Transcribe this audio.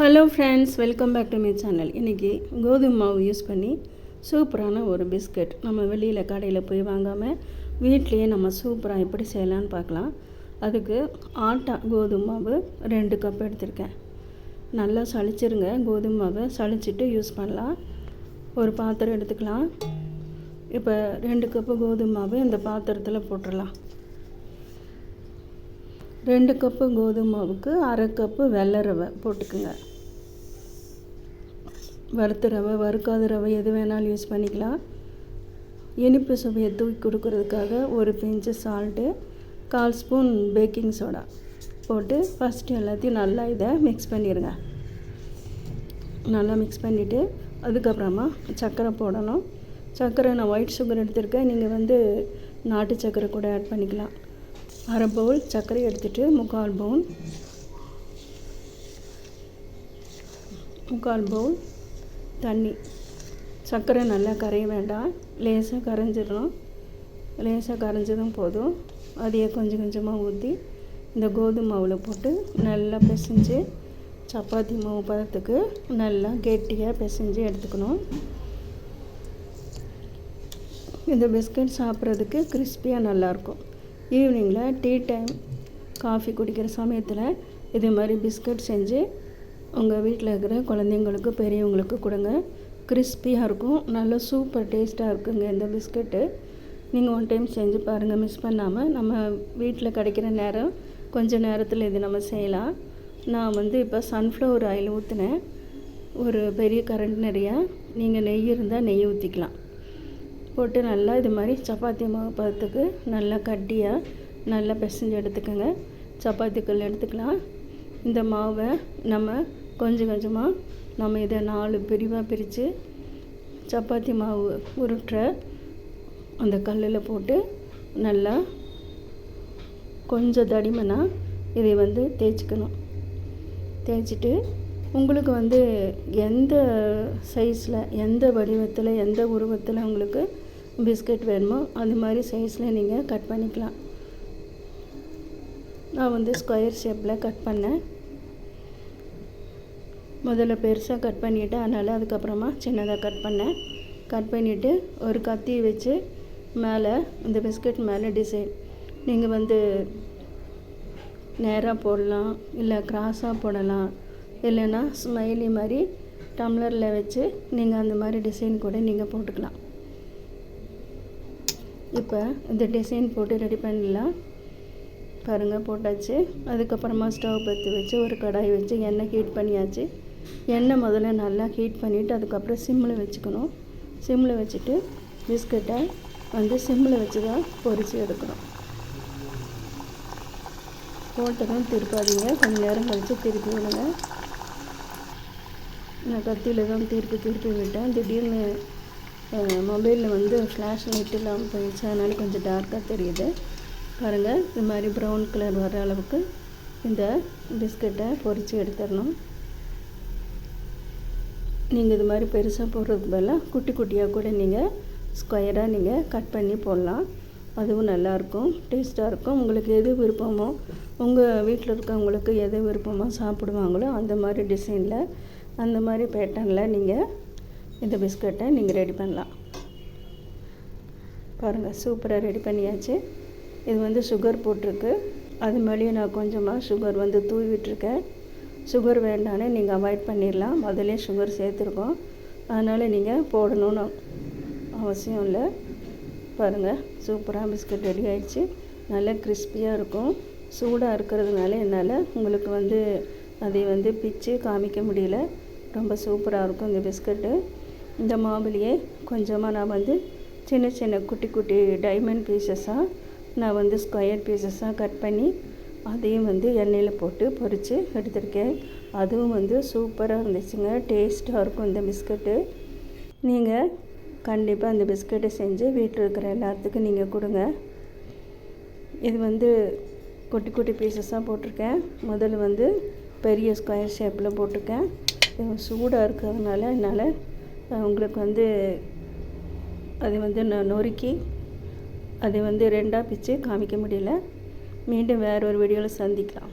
Hello friends, welcome back to my channel. இன்றைக்கி கோதுமை மாவு யூஸ் பண்ணி சூப்பரான ஒரு பிஸ்கட் நம்ம வெளியில் கடையில் போய் வாங்காமல் வீட்லேயே நம்ம சூப்பராக எப்படி செய்யலான்னு பார்க்கலாம். அதுக்கு ஆட்டா கோதுமை மாவு 2 கப் எடுத்திருக்கேன். நல்லா சளிச்சிருங்க. கோதுமை மாவை சளிச்சிட்டு யூஸ் பண்ணலாம். ஒரு பாத்திரம் எடுத்துக்கலாம். இப்போ 2 கப்பு கோதுமை மாவு இந்த பாத்திரத்தில் போட்டுடலாம். 2 கப்பு கோதுமை மாவுக்கு அரை கப்பு வெள்ளை ரவை போட்டுக்குங்க. வறுத்த ரவை, வறுக்காத ரவை எது வேணாலும் யூஸ் பண்ணிக்கலாம். இனிப்பு சுவையை தூக்கி கொடுக்கறதுக்காக ஒரு பிஞ்சு சால்ட்டு, 1/4 ஸ்பூன் பேக்கிங் சோடா போட்டு ஃபஸ்ட்டு எல்லாத்தையும் நல்லா இதை மிக்ஸ் பண்ணிடுங்க. நல்லா மிக்ஸ் பண்ணிவிட்டு அதுக்கப்புறமா சர்க்கரை போடணும். சர்க்கரை நான் ஒயிட் சுகர் எடுத்திருக்கேன். நீங்கள் நாட்டு சர்க்கரை கூட ஆட் பண்ணிக்கலாம். அரை பவுல் சர்க்கரை எடுத்துகிட்டு 3/4 பவுல் தண்ணி. சர்க்கரை நல்லா கரைய வேண்டாம், லேசாக கரைஞ்சிடணும். லேசாக கரைஞ்சதும் போதும். அதையே கொஞ்சம் கொஞ்சமாக ஊற்றி இந்த கோதுமை மாவில் போட்டு நல்லா பிசைஞ்சு சப்பாத்தி மாவு பதத்துக்கு நல்லா கெட்டியாக பிசைஞ்சு எடுத்துக்கணும். இந்த பிஸ்கட் சாப்பிட்றதுக்கு கிறிஸ்பியாக நல்லாயிருக்கும். ஈவினிங்கில் டீ டைம் காஃபி குடிக்கிற சமயத்தில் இது மாதிரி பிஸ்கட் செஞ்சு உங்கள் வீட்டில் இருக்கிற குழந்தைங்களுக்கு பெரியவங்களுக்கு கொடுங்க. கிறிஸ்பியாக இருக்கும், நல்ல சூப்பர் டேஸ்ட்டாக இருக்குங்க இந்த பிஸ்கட்டு. நீங்கள் ஒன் டைம் செஞ்சு பாருங்கள், மிஸ் பண்ணாமல். நம்ம வீட்டில் கிடைக்கிற நேரம் கொஞ்சம் நேரத்தில் இது நம்ம செய்யலாம். நான் இப்போ சன்ஃப்ளவர் ஆயில் ஊற்றினேன், ஒரு பெரிய கரண்ட் நிறையா. நீங்கள் நெய் இருந்தால் நெய் ஊற்றிக்கலாம். போட்டு நல்லா இது மாதிரி சப்பாத்தி மாவு பதத்துக்கு நல்லா கட்டியாக நல்லா பிசைஞ்சு எடுத்துக்கோங்க. சப்பாத்தி கல் எடுத்துக்கலாம். இந்த மாவை நம்ம கொஞ்சம் கொஞ்சமாக நம்ம இதை 4 பிரிவாக பிரித்து சப்பாத்தி மாவு உருட்டுற அந்த கல்லில் போட்டு நல்லா கொஞ்சம் தடிமனாக இதை தேய்ச்சிக்கணும். தேய்ச்சிட்டு உங்களுக்கு எந்த சைஸில், எந்த வடிவத்தில், எந்த உருவத்தில் உங்களுக்கு பிஸ்கட் வேணுமோ அது மாதிரி சைஸில் நீங்கள் கட் பண்ணிக்கலாம். நான் ஸ்கொயர் ஷேப்பில் கட் பண்ணேன். முதல்ல பெருசாக கட் பண்ணிவிட்டு அதனால் அதுக்கப்புறமா சின்னதாக கட் பண்ணேன். கட் பண்ணிவிட்டு ஒரு கத்தி வச்சு மேலே இந்த பிஸ்கட் மேலே டிசைன் நீங்கள் நேராக போடலாம், இல்லை கிராஸாக போடலாம், இல்லைன்னா ஸ்மைலி மாதிரி டம்ளரில் வச்சு நீங்கள் அந்த மாதிரி டிசைன் கூட நீங்கள் போட்டுக்கலாம். இப்போ இந்த டிசைன் போட்டு ரெடி பண்ணிடலாம். பாருங்கள், போட்டாச்சு. அதுக்கப்புறமா ஸ்டவ் பற்றி வச்சு ஒரு கடாய் வச்சு எண்ணெய் ஹீட் பண்ணியாச்சு. எண்ணெய் முதல்ல நல்லா ஹீட் பண்ணிவிட்டு அதுக்கப்புறம் சிம்மில் வச்சுக்கணும். சிம்மில் வச்சுட்டு பிஸ்கட்டை சிம்மில் வச்சு தான் பொரித்து எடுக்கணும். போட்டதும் திருப்பாதீங்க, கொஞ்சம் நேரம் கழித்து திருப்பி விடுங்க. நான் கத்தியில் தான் திருப்பி விட்டேன். திடீர்னு மொபைலில் ஃப்ளாஷ் லைட் இல்லாமல் போயிடுச்சு, அதனால் கொஞ்சம் டார்க்காக தெரியுது. பாருங்கள், இது மாதிரி ப்ரௌன் கலர் வர அளவுக்கு இந்த பிஸ்கட்டை பொரித்து எடுத்துடணும். நீங்கள் இது மாதிரி பெருசாக போடுறதுக்கு பதிலாக குட்டி குட்டியாக கூட நீங்கள் ஸ்கொயராக நீங்கள் கட் பண்ணி போடலாம். அதுவும் நல்லாயிருக்கும், டேஸ்ட்டாக இருக்கும். உங்களுக்கு எது விருப்பமோ, உங்கள் வீட்டில் இருக்கவங்களுக்கு எது விருப்பமோ சாப்பிடுவாங்களோ அந்த மாதிரி டிசைனில், அந்த மாதிரி பேட்டர்னில் நீங்கள் இந்த பிஸ்கட்டை நீங்கள் ரெடி பண்ணலாம். பாருங்கள், சூப்பராக ரெடி பண்ணியாச்சு. இது சுகர் போட்டிருக்கு. அது மேலேயே நான் கொஞ்சமாக சுகர் தூவி விட்டுருக்கேன். சுகர் வேண்டான்னு நீங்கள் அவாய்ட் பண்ணிடலாம். முதலே சுகர் சேர்த்துருக்கோம், அதனால் நீங்கள் போடணும்னு அவசியம் இல்லை. பாருங்கள், சூப்பராக பிஸ்கட் ரெடி ஆகிடுச்சு. நல்லா கிறிஸ்பியாக இருக்கும். சூடாக இருக்கிறதுனால என்னால் உங்களுக்கு அதை பிச்சு காமிக்க முடியல. ரொம்ப சூப்பராக இருக்கும் இந்த பிஸ்கட்டு. இந்த மாவுலேயே கொஞ்சமாக நான் சின்ன சின்ன குட்டி குட்டி டைமண்ட் பீசஸாக நான் ஸ்கொயர் பீசஸாக கட் பண்ணி அதையும் எண்ணெயில் போட்டு பொரித்து எடுத்திருக்கேன். அதுவும் சூப்பராக இருந்துச்சுங்க, டேஸ்ட்டாக இருக்கும் இந்த பிஸ்கட்டு. நீங்கள் கண்டிப்பாக அந்த பிஸ்கட்டை செஞ்சு வீட்டில் இருக்கிற எல்லாத்துக்கும் நீங்கள் கொடுங்க. இது குட்டி குட்டி பீசஸாக போட்டிருக்கேன். முதல்ல பெரிய ஸ்கொயர் ஷேப்பில் போட்டிருக்கேன். சூடாக இருக்கிறதுனால என்னால் உங்களுக்கு அதை நான் நொறுக்கி அதை 2ஆக பிச்சு காமிக்க முடியல. மீண்டும் வேறு ஒரு வீடியோவில் சந்திக்கலாம்.